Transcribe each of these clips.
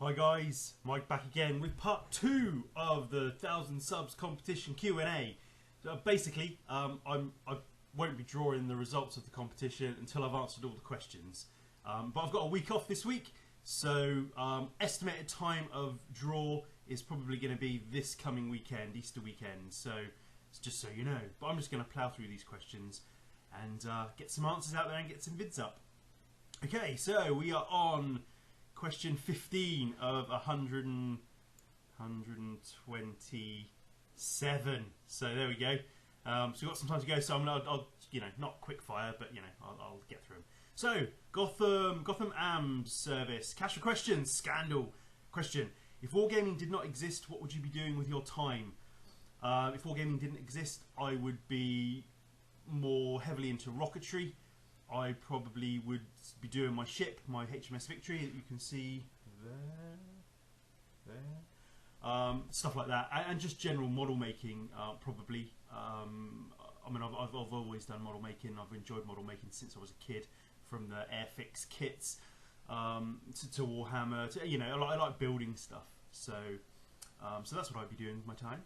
Hi guys, Mike back again with part 2 of the 1,000 subs competition Q&A. So basically, I won't be drawing the results of the competition until I've answered all the questions. But I've got a week off this week, so estimated time of draw is probably going to be this coming weekend, Easter weekend. So it's just so you know. But I'm just going to plough through these questions and get some answers out there and get some vids up. Okay, so we are on question 15 of 127. So there we go. So we've got some time to go. So I'll not quick fire, but I'll get through them. So Gotham AMS service. Cash for questions. Scandal. Question: if wargaming did not exist, what would you be doing with your time? If wargaming didn't exist, I would be more heavily into rocketry. I probably would be doing my ship, my HMS Victory that you can see there, stuff like that, and just general model making. Probably. I mean, I've always done model making. I've enjoyed model making since I was a kid, from the Airfix kits to Warhammer. To, I like building stuff. So that's what I'd be doing with my time.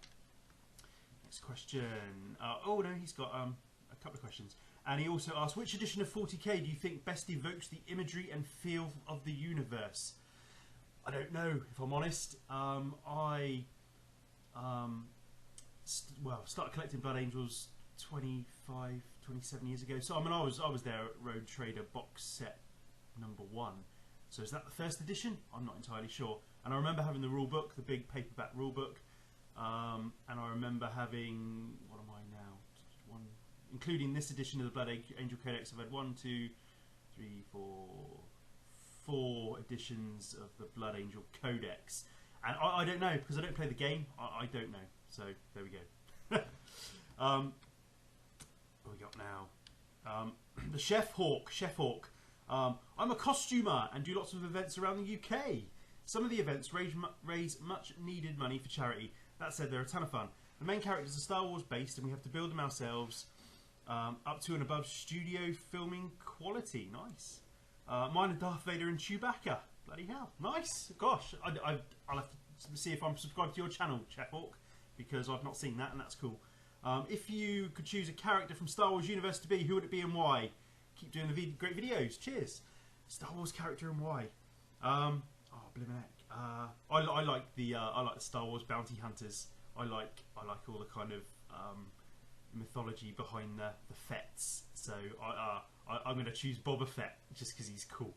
Next question. Oh no, he's got a couple of questions. And he also asked, which edition of 40k do you think best evokes the imagery and feel of the universe? I don't know, if I'm honest. I started collecting Blood Angels 27 years ago. So I mean, I was there at Road Trader box set number 1. So is that the first edition? I'm not entirely sure. And I remember having the rule book, the big paperback rule book. And I remember having, what am I now? Including this edition of the Blood Angel Codex, I've had 4 editions of the Blood Angel Codex, and I don't know, because I don't play the game. I don't know. So there we go. What we got now? The Chef Hawk. I'm a costumer and do lots of events around the UK. Some of the events raise much needed money for charity. That said, they're a ton of fun. The main characters are Star Wars based, and we have to build them ourselves. Up to and above studio filming quality. Nice. Mine are Darth Vader and Chewbacca. Bloody hell. Nice. Gosh, I'll have to see if I'm subscribed to your channel, Chef Hawk, because I've not seen that, and that's cool. If you could choose a character from Star Wars universe to be, who would it be and why? Keep doing the great videos. Cheers. Star Wars character and why? Oh, blimmin' heck. I like the Star Wars bounty hunters. I like all the kind of mythology behind the Fetts, so I'm going to choose Boba Fett just because he's cool.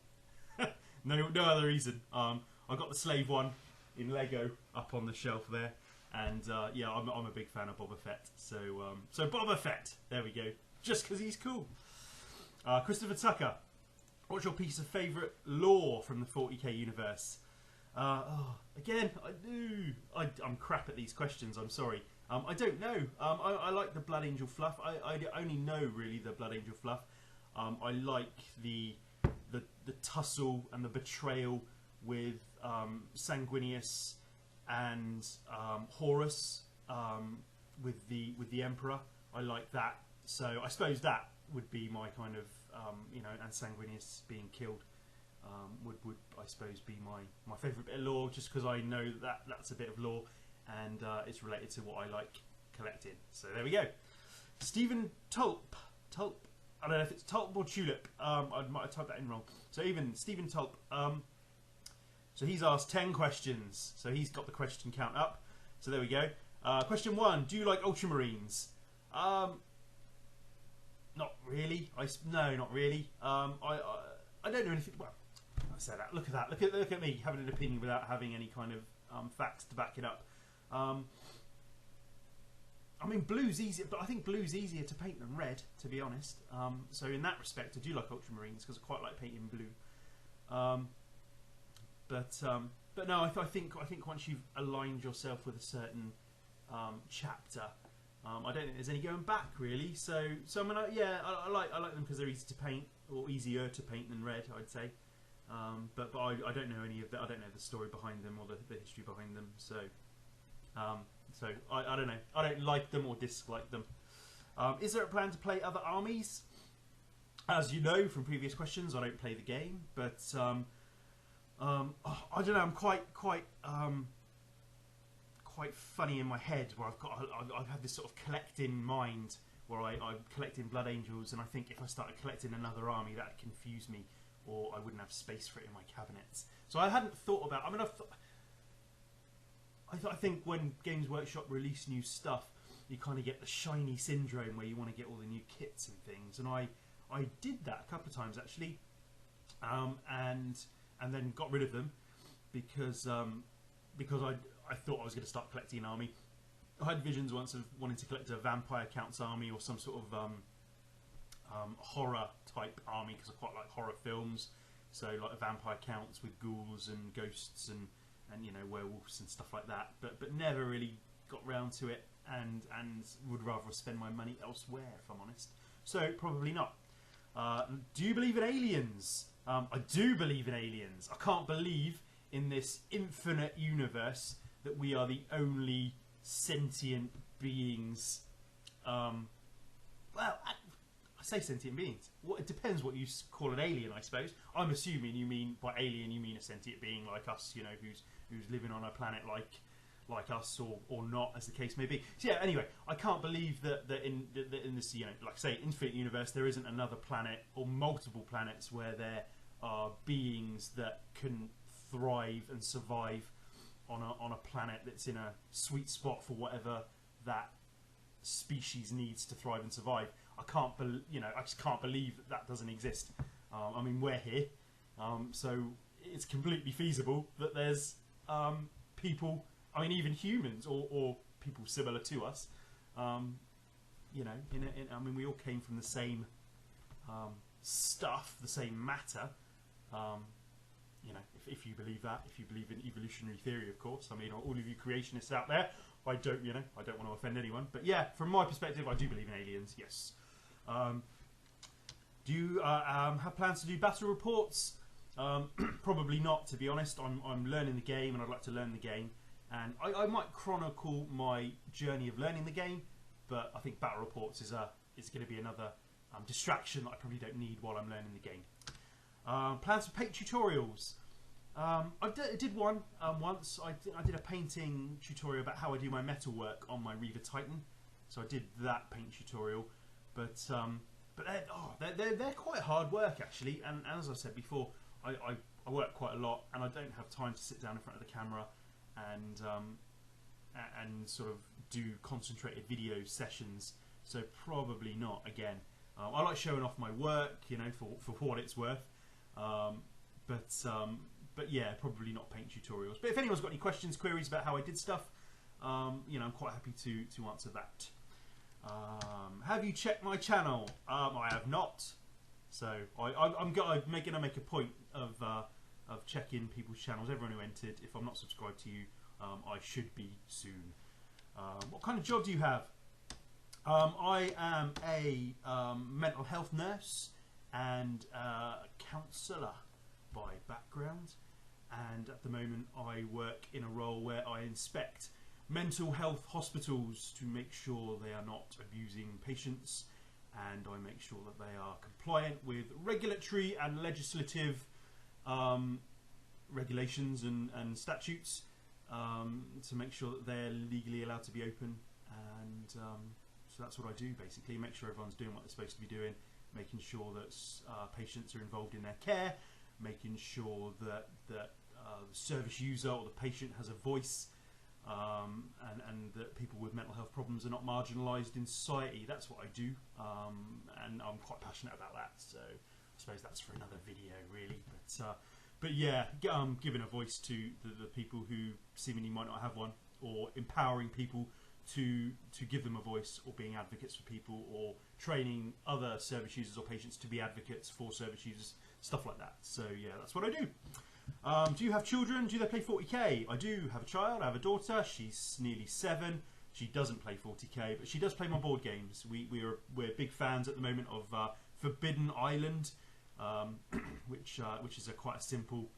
no other reason. I got the slave one in Lego up on the shelf there, and yeah, I'm a big fan of Boba Fett. So Boba Fett, there we go, just because he's cool. Christopher Tucker, what's your piece of favourite lore from the 40k universe? Again, I'm crap at these questions, I'm sorry. I don't know. I like the Blood Angel fluff. I only know really the Blood Angel fluff. I like the tussle and the betrayal with Sanguinius and Horus with the Emperor. I like that. So I suppose that would be my kind of and Sanguinius being killed. Would I suppose be my favourite bit of lore, just because I know that's a bit of lore, and it's related to what I like collecting. So there we go. Stephen Tulp. I don't know if it's Tulp or Tulip. I might have typed that in wrong. So even Stephen Tulp. So he's asked 10 questions. So he's got the question count up. So there we go. Question 1: do you like Ultramarines? Not really. No, not really. I don't know anything. Well, I say that. Look at that. Look at me having an opinion without having any kind of facts to back it up. I mean, blue's easier, but I think blue's easier to paint than red, to be honest. So in that respect, I do like Ultramarines because I quite like painting blue. But no, I think once you've aligned yourself with a certain chapter, I don't think there's any going back really. So I mean, I like them because they're easy to paint, or easier to paint than red, I'd say. But I don't know any of that. I don't know the story behind them or the history behind them. So I don't know. I don't like them or dislike them. Is there a plan to play other armies? As you know from previous questions, I don't play the game, but I don't know. I'm quite funny in my head, where I've had this sort of collecting mind where I'm collecting blood angels, and I think if I started collecting another army, that'd confuse me, or I wouldn't have space for it in my cabinets. So I hadn't thought about. I mean, I think when Games Workshop release new stuff, you kind of get the shiny syndrome where you want to get all the new kits and things, and I did that a couple of times actually, and then got rid of them because I thought I was going to start collecting an army. I had visions once of wanting to collect a vampire counts army or some sort of horror type army, because I quite like horror films. So like a vampire counts with ghouls and ghosts and you know, werewolves and stuff like that. But never really got round to it, and would rather spend my money elsewhere, if I'm honest. So probably not. Do you believe in aliens? I do believe in aliens. I can't believe in this infinite universe that we are the only sentient beings. Well, I say sentient beings. Well, it depends what you call an alien, I suppose. I'm assuming you mean, by alien, you mean a sentient being like us, you know, who's living on a planet like us, or not, as the case may be. So yeah, anyway, I can't believe that in this, you know, like I say, infinite universe, there isn't another planet or multiple planets where there are beings that can thrive and survive on a planet that's in a sweet spot for whatever that species needs to thrive and survive. I just can't believe that doesn't exist. I mean, we're here, so it's completely feasible that there's people. I mean, even humans or people similar to us. You know, I mean, we all came from the same stuff, the same matter. You know, if you believe that, if you believe in evolutionary theory, of course. I mean, all of you creationists out there, I don't want to offend anyone, but yeah, from my perspective, I do believe in aliens. Yes. Do you have plans to do battle reports? Probably not, to be honest. I'm learning the game, and I'd like to learn the game, and I might chronicle my journey of learning the game, but I think battle reports is going to be another distraction that I probably don't need while I'm learning the game. Plans for paint tutorials. I did one once. I did a painting tutorial about how I do my metalwork on my Reaver Titan. So I did that paint tutorial, but they're quite hard work actually. And as I said before, I work quite a lot, and I don't have time to sit down in front of the camera and sort of do concentrated video sessions. So probably not again. I like showing off my work, you know, for what it's worth. But yeah, probably not paint tutorials. But if anyone's got any questions, queries about how I did stuff, you know, I'm quite happy to answer that. Have you checked my channel? I have not. So I'm going to make a point of checking people's channels. Everyone who entered. If I'm not subscribed to you, I should be soon. What kind of job do you have? I am a mental health nurse and counsellor by background, and at the moment I work in a role where I inspect mental health hospitals to make sure they are not abusing patients, and I make sure that they are compliant with regulatory and legislative regulations and statutes, to make sure that they're legally allowed to be open. And so that's what I do, basically. Make sure everyone's doing what they're supposed to be doing, making sure that patients are involved in their care, making sure that the service user or the patient has a voice, and that people with mental health problems are not marginalised in society. That's what I do, and I'm quite passionate about that. So I suppose that's for another video, really. But yeah, giving a voice to the people who seemingly might not have one, or empowering people to give them a voice, or being advocates for people, or training other service users or patients to be advocates for service users, stuff like that. So yeah, that's what I do. Do you have children? Do they play 40k? I do have a child. I have a daughter. She's nearly 7. She doesn't play 40k, but she does play my board games. We're big fans at the moment of Forbidden Island, which is quite a simple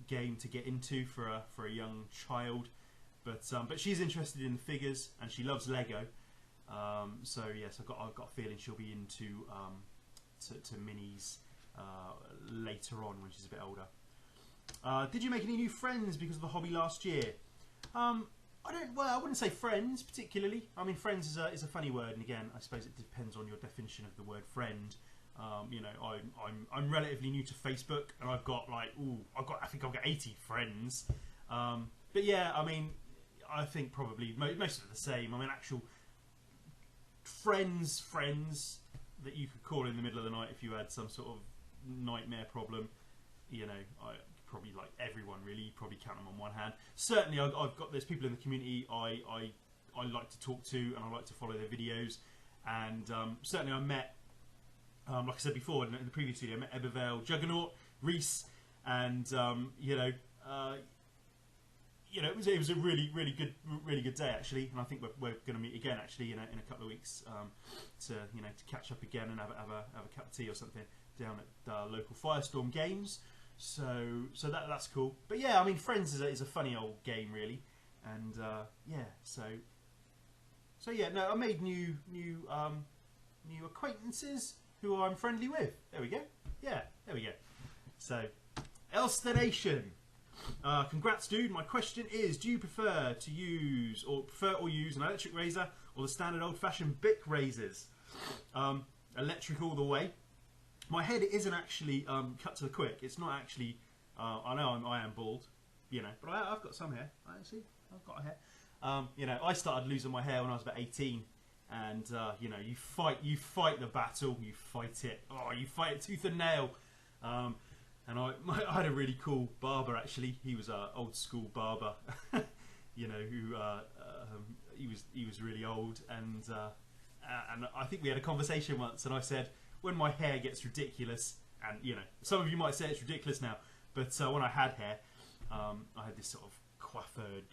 game to get into for a young child. But she's interested in the figures, and she loves Lego. So yes, I've got a feeling she'll be into to minis later on when she's a bit older. Did you make any new friends because of the hobby last year? I wouldn't say friends particularly. I mean, friends is a funny word, and again, I suppose it depends on your definition of the word friend. You know, I'm relatively new to Facebook, and I've got like, I think I've got 80 friends. But yeah, I mean, I think probably most of it the same. I mean, actual friends that you could call in the middle of the night if you had some sort of nightmare problem. You know, I probably like everyone really. You probably count them on one hand. Certainly, there's people in the community I like to talk to, and I like to follow their videos. And certainly, I met, like I said before in the previous video, I met Ebervale, Juggernaut, Reese, and it was a really good day actually. And I think we're going to meet again actually in a couple of weeks to catch up again and have a cup of tea or something down at the local Firestorm Games. So that's cool. But yeah, I mean, Friends is a funny old game really, and yeah. So yeah, no, I made new acquaintances who I'm friendly with. There we go. Yeah, there we go. So, Elstonation. Congrats, dude. My question is: do you prefer to use an electric razor or the standard old-fashioned Bic razors? Electric all the way. My head isn't actually cut to the quick. It's not actually. I know I am bald, you know, but I've got some hair. I see. I've got a hair. You know, I started losing my hair when I was about 18, and you know, you fight the battle, you fight it. Oh, you fight it tooth and nail. And I had a really cool barber actually. He was an old school barber, you know, who he was really old, and I think we had a conversation once, and I said, when my hair gets ridiculous, and you know, some of you might say it's ridiculous now, but when I had hair, I had this sort of coiffured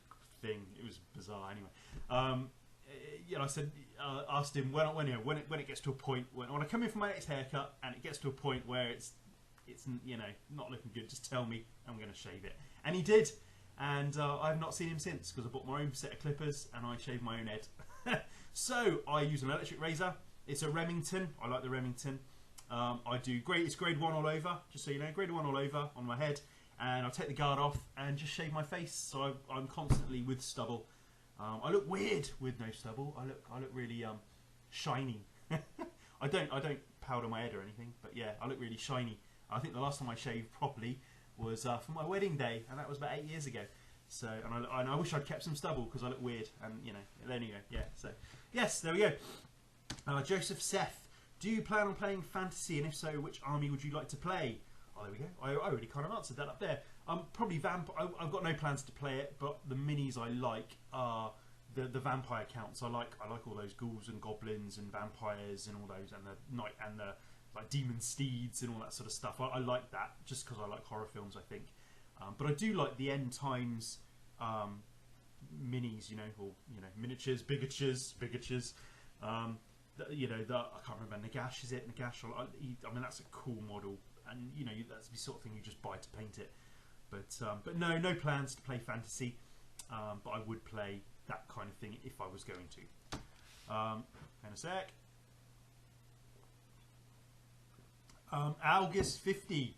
thing. It was bizarre anyway. You know, I said, asked him when it gets to a point when I come in for my next haircut, and it gets to a point where it's you know, not looking good, just tell me, I'm going to shave it. And he did, and I've not seen him since, because I bought my own set of clippers and I shaved my own head. So I use an electric razor. It's a Remington. I like the Remington. It's grade 1 all over, just so you know, grade 1 all over on my head, and I'll take the guard off and just shave my face, so I'm constantly with stubble. I look weird with no stubble. I look really shiny. I don't powder my head or anything, but yeah, I look really shiny. I think the last time I shaved properly was for my wedding day, and that was about 8 years ago. So, and I wish I'd kept some stubble because I look weird, and you know, there you go. Yeah, so yes, there we go. Joseph Seth, do you plan on playing fantasy, and if so, which army would you like to play? Oh, there we go. I already kind of answered that up there. Probably I've got no plans to play it, but the minis I like are the vampire counts. I like all those ghouls and goblins and vampires and all those, and the knight and the like demon steeds and all that sort of stuff. I like that just because I like horror films, I think. But I do like the end times minis, you know, or you know, miniatures, bigatures. You know, I can't remember, Nagash, is it? Nagash, I mean, that's a cool model, and you know, that's the sort of thing you just buy to paint it. But no plans to play fantasy, but I would play that kind of thing if I was going to. Hang on a sec. August 50.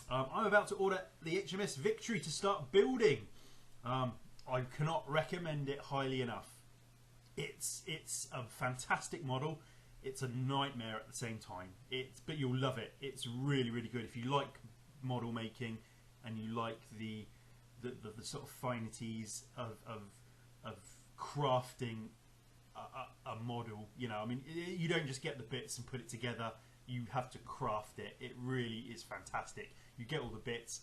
I'm about to order the HMS Victory to start building. I cannot recommend it highly enough. It's a fantastic model. It's a nightmare at the same time. But you'll love it. It's really good if you like model making and you like the sort of finities of crafting a model. You know, I mean, you don't just get the bits and put it together. You have to craft it. It really is fantastic. You get all the bits,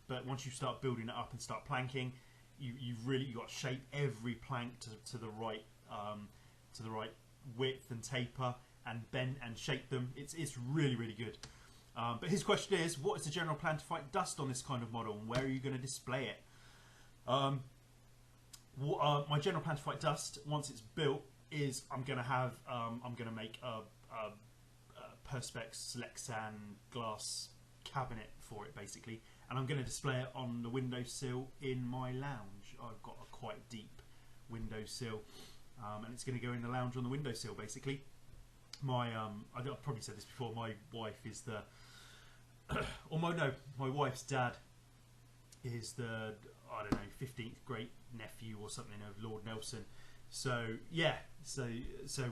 but once you start building it up and start planking, you got to shape every plank to the right width and taper, and bend and shape them. It's really good. But his question is, what is the general plan to fight dust on this kind of model, and where are you going to display it? My general plan to fight dust once it's built is I'm going to make a Perspex Lexan glass cabinet for it basically, and I'm going to display it on the windowsill in my lounge. I've got a quite deep windowsill, and it's going to go in the lounge on the windowsill basically. I've probably said this before, my wife is my wife's dad is the, I don't know, 15th great nephew or something of Lord Nelson. So yeah, so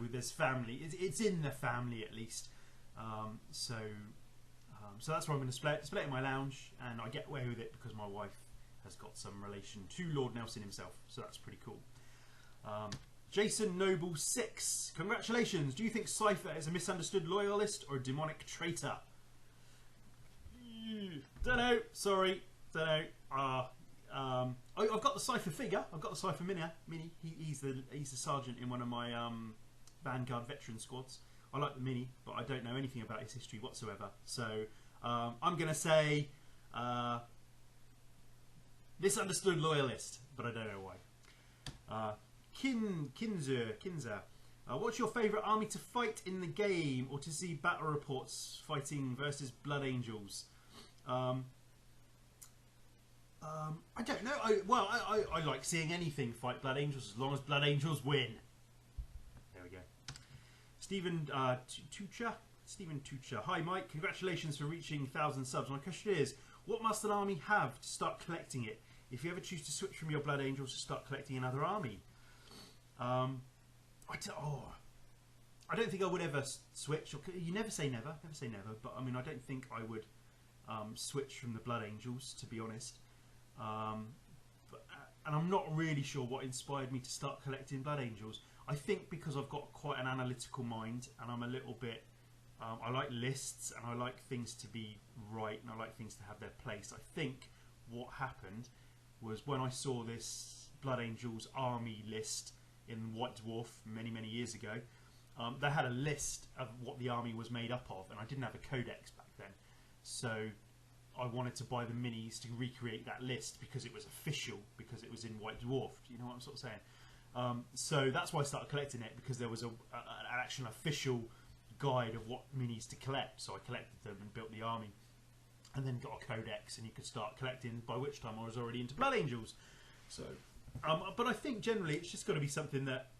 with this family, it's in the family at least. So that's why I'm going to display it in my lounge, and I get away with it because my wife has got some relation to Lord Nelson himself. So that's pretty cool. Jason Noble 6, congratulations. Do you think Cypher is a misunderstood loyalist or a demonic traitor? Don't know. Sorry, don't know. I've got the Cypher figure. I've got the Cypher mini. He's the sergeant in one of my Vanguard veteran squads. I like the mini, but I don't know anything about his history whatsoever. So I'm going to say misunderstood loyalist, but I don't know why. Kinzer. What's your favourite army to fight in the game, or to see battle reports fighting versus Blood Angels? I don't know. I like seeing anything fight Blood Angels as long as Blood Angels win. There we go. Stephen Tucha. Hi Mike, congratulations for reaching 1,000 subs. My question is, what must an army have to start collecting it? If you ever choose to switch from your Blood Angels to start collecting another army, I don't think I would ever switch. You never say never, but I mean, I don't think I would switch from the Blood Angels, to be honest. And I'm not really sure what inspired me to start collecting Blood Angels. I think because I've got quite an analytical mind, and I'm a little bit I like lists, and I like things to be right, and I like things to have their place. I think what happened was when I saw this Blood Angels army list in White Dwarf many years ago, they had a list of what the army was made up of, and I didn't have a codex back then, so I wanted to buy the minis to recreate that list because it was official, because it was in White Dwarf. Do you know what I'm sort of saying? So that's why I started collecting it, because there was an actual official guide of what minis to collect. So I collected them and built the army, and then got a codex, and you could start collecting, by which time I was already into Blood Angels. So, but I think generally it's just got to be something that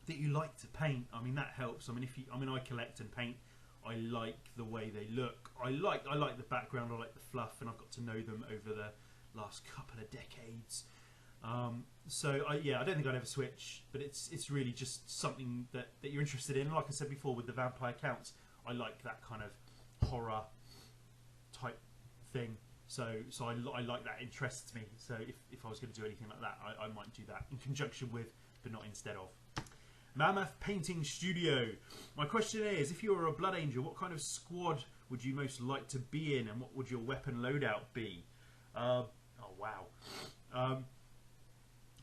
you like to paint. I mean, that helps. I mean, I collect and paint. I like the way they look. I like the background. I like the fluff, and I've got to know them over the last couple of decades. Yeah, I don't think I'd ever switch, but it's really just something that you're interested in. Like I said before, with the vampire counts, I like that kind of horror type thing. So I like that, interests me. So if I was going to do anything like that, I might do that in conjunction with, but not instead of. Mammoth Painting Studio. My question is, if you were a Blood Angel, what kind of squad would you most like to be in, and what would your weapon loadout be? Oh wow.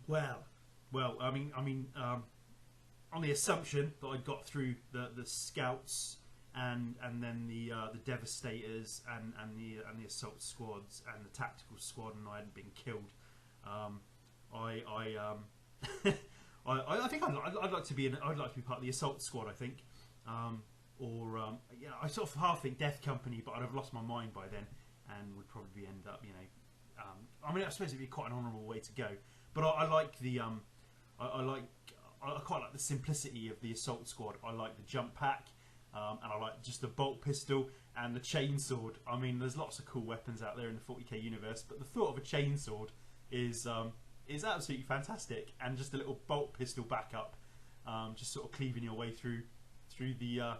Well, I mean, on the assumption that I got through the scouts and then the Devastators and the assault squads and the tactical squad, and I hadn't been killed, I think I'd like to be part of the assault squad. I think, I sort of half think Death Company, but I'd have lost my mind by then and would probably end up, I mean, I suppose it'd be quite an honourable way to go. But I like the I quite like the simplicity of the assault squad. I like the jump pack, and I like just the bolt pistol and the chainsword. I mean, there's lots of cool weapons out there in the 40k universe, but the thought of a chainsword is absolutely fantastic. And just a little bolt pistol backup, just sort of cleaving your way through the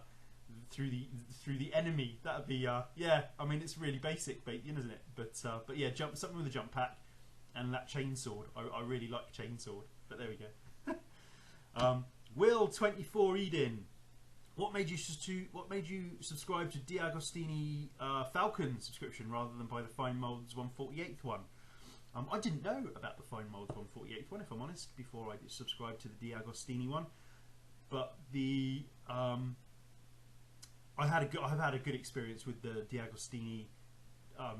enemy. That'd be yeah. I mean, it's really basic, isn't it? But yeah, something with a jump pack and that chainsword. I really like chainsword. But there we go. Will 24 Eden. What made you subscribe to D'Agostini Falcon subscription rather than buy the Fine Molds 148th one? I didn't know about the Fine Molds 148th one, if I'm honest, before I subscribed to the D'Agostini one. But I've had a good experience with the D'Agostini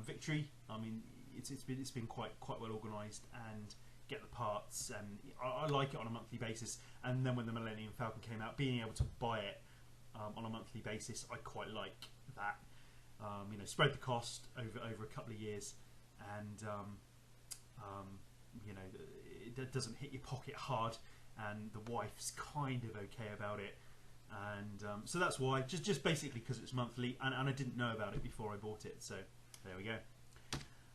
Victory. I mean, it's been quite well organised, and get the parts, and I like it on a monthly basis. And then when the Millennium Falcon came out, being able to buy it on a monthly basis, I quite like that. Spread the cost over a couple of years, and it doesn't hit your pocket hard, and the wife's kind of okay about it. And so that's why, just basically because it's monthly, and I didn't know about it before I bought it. So there we go.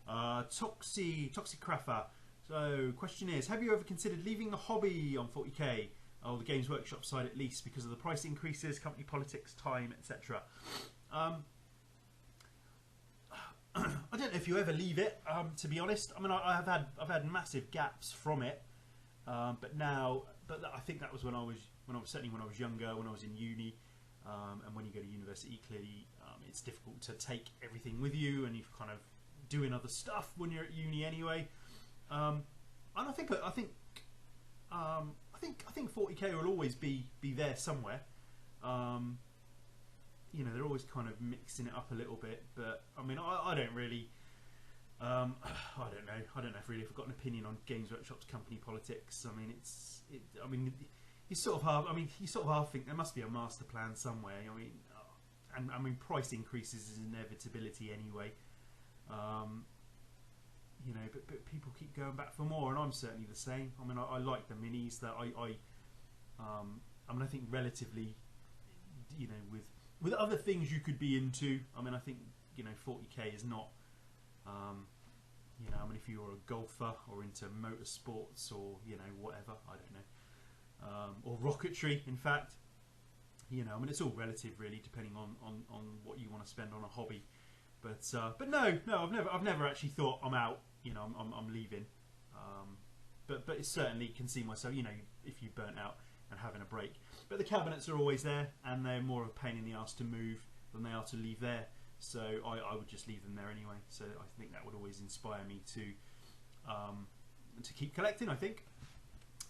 Toxicraffer. So, question is, have you ever considered leaving the hobby on 40k? Or the Games Workshop side at least, because of the price increases, company politics, time, etc. I don't know if you ever leave it. To be honest, I mean, I've had massive gaps from it, but I think that was when I was certainly when I was younger, when I was in uni, and when you go to university, clearly it's difficult to take everything with you, and you're kind of doing other stuff when you're at uni anyway. And I think 40k will always be there somewhere. You know, they're always kind of mixing it up a little bit, but I mean, I don't really. I don't know. I don't know if really I've got an opinion on Games Workshop's company politics. I mean, you sort of half think there must be a master plan somewhere. I mean, and price increases is inevitability anyway. You know, but people keep going back for more, and I'm certainly the same. I mean, I like the minis that I mean, I think relatively, you know, with other things you could be into. I mean, I think, you know, 40k is not, you know, I mean, if you're a golfer or into motorsports or, you know, whatever, I don't know, or rocketry, in fact, you know, I mean, it's all relative really, depending on what you want to spend on a hobby. But no, I've never actually thought I'm out. You know, I'm leaving. But it certainly can see myself. You know, if you burnt out and having a break. But the cabinets are always there, and they're more of a pain in the ass to move than they are to leave there. So I would just leave them there anyway. So I think that would always inspire me to keep collecting, I think.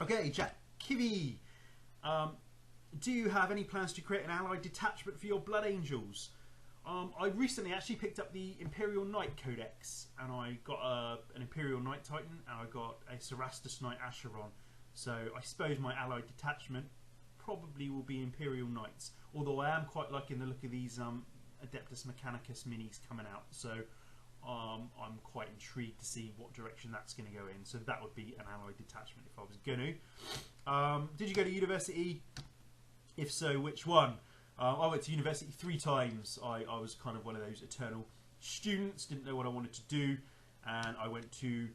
Okay, Jack Kivy. Do you have any plans to create an allied detachment for your Blood Angels? I recently actually picked up the Imperial Knight Codex, and I got an Imperial Knight Titan, and I got a Cerastus Knight Acheron. So I suppose my allied detachment probably will be Imperial Knights, although I am quite liking the look of these Adeptus Mechanicus minis coming out. So I'm quite intrigued to see what direction that's going to go in. So that would be an allied detachment if I was going to. Did you go to university? If so, which one? I went to university 3 times. I was kind of one of those eternal students, didn't know what I wanted to do, and I went to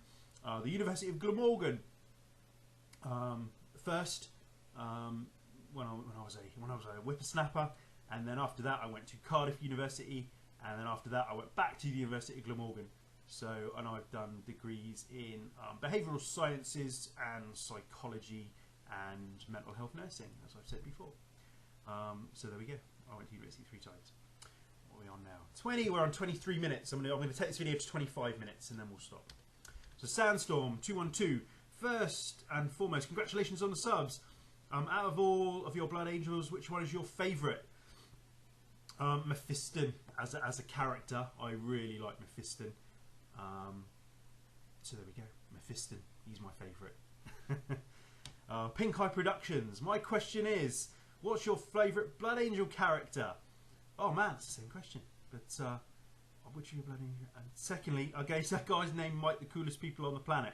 the University of Glamorgan first when I was a whippersnapper, and then after that I went to Cardiff University, and then after that I went back to the University of Glamorgan. So, and I've done degrees in behavioural sciences and psychology and mental health nursing, as I've said before. So there we go. I went to university 3 times. What are we on now? 20. We're on 23 minutes. I'm going to take this video to 25 minutes and then we'll stop. So Sandstorm 212. First and foremost, congratulations on the subs. Out of all of your Blood Angels, which one is your favourite? Mephiston as a character. I really like Mephiston. So there we go. Mephiston. He's my favourite. Pink Eye Productions. My question is, what's your favourite Blood Angel character? Oh man, it's the same question. But which are your Blood Angel? And secondly, I guess that guy's name might the coolest people on the planet.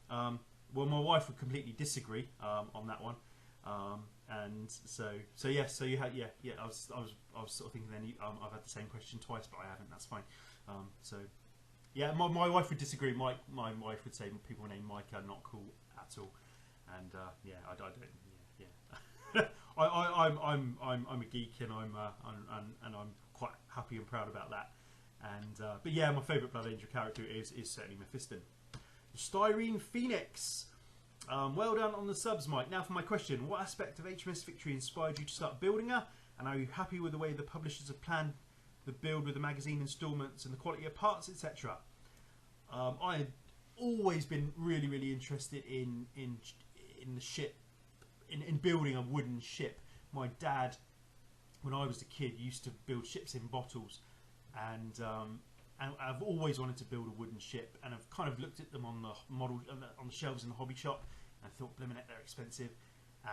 Well, my wife would completely disagree on that one. And so yes, so you had yeah. I was sort of thinking then I've had the same question twice, but I haven't. That's fine. So yeah, my wife would disagree. My wife would say people named Mike are not cool at all. And yeah, I don't. Yeah. I'm a geek, and I'm quite happy and proud about that. And but yeah, my favourite Blood Angel character is certainly Mephiston. Styrene Phoenix. Well done on the subs, Mike. Now for my question: what aspect of HMS Victory inspired you to start building her? And are you happy with the way the publishers have planned the build with the magazine instalments and the quality of parts, etc.? I had always been really interested in the ship. In building a wooden ship. My dad, when I was a kid, used to build ships in bottles, and I've always wanted to build a wooden ship, and I've kind of looked at them on the model on the shelves in the hobby shop and thought, blimmin' they're expensive,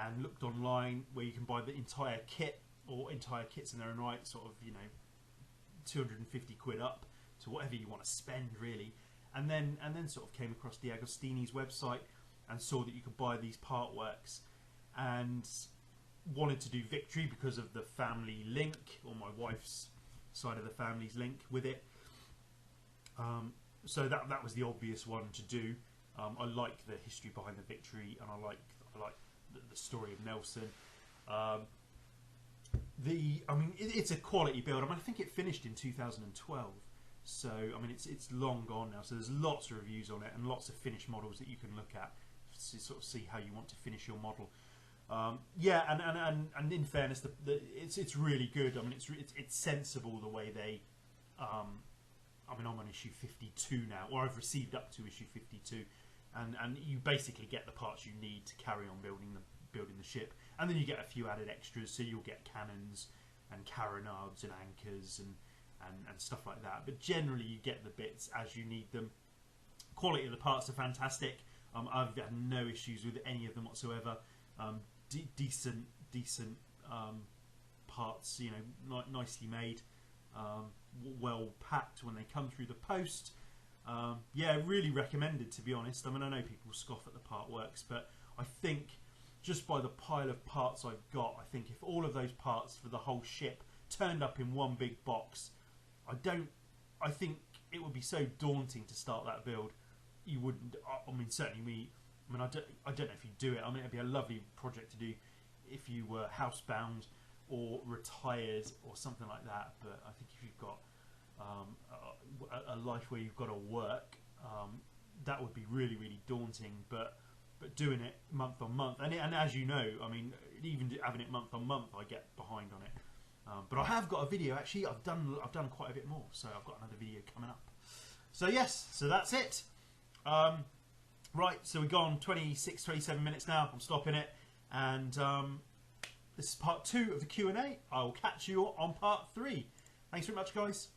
and looked online where you can buy the entire kit or entire kits in their own right, sort of, you know, 250 quid up to whatever you want to spend really, and then sort of came across the Agostini's website and saw that you could buy these part works. And wanted to do Victory because of the family link, or my wife's side of the family's link with it. So that was the obvious one to do. I like the history behind the victory, and I like the story of Nelson. It's a quality build. I mean, I think it finished in 2012. So I mean, it's long gone now. So there's lots of reviews on it and lots of finished models that you can look at to sort of see how you want to finish your model. And in fairness, it's really good. I mean, it's sensible the way they. I mean, I'm on issue 52 now, or I've received up to issue 52, and you basically get the parts you need to carry on building the ship, and then you get a few added extras. So you'll get cannons and carronades and anchors and stuff like that. But generally, you get the bits as you need them. Quality of the parts are fantastic. I've had no issues with any of them whatsoever. Decent parts, you know, nicely made, well packed when they come through the post. Yeah, really recommended, to be honest. I mean, I know people scoff at the part works, but I think just by the pile of parts I've got, I think if all of those parts for the whole ship turned up in one big box, I think it would be so daunting to start that build. You wouldn't. I mean, certainly me. I mean, I don't know if you do it. I mean, it'd be a lovely project to do if you were housebound or retired or something like that. But I think if you've got a life where you've got to work, that would be really, really daunting. But doing it month on month, and as you know, I mean, even having it month on month, I get behind on it. But I have got a video actually. I've done quite a bit more, so I've got another video coming up. So yes, so that's it. Right, so we've gone 26, 27 minutes now. I'm stopping it, and this is part 2 of the Q&A. I will catch you on part 3. Thanks very much, guys.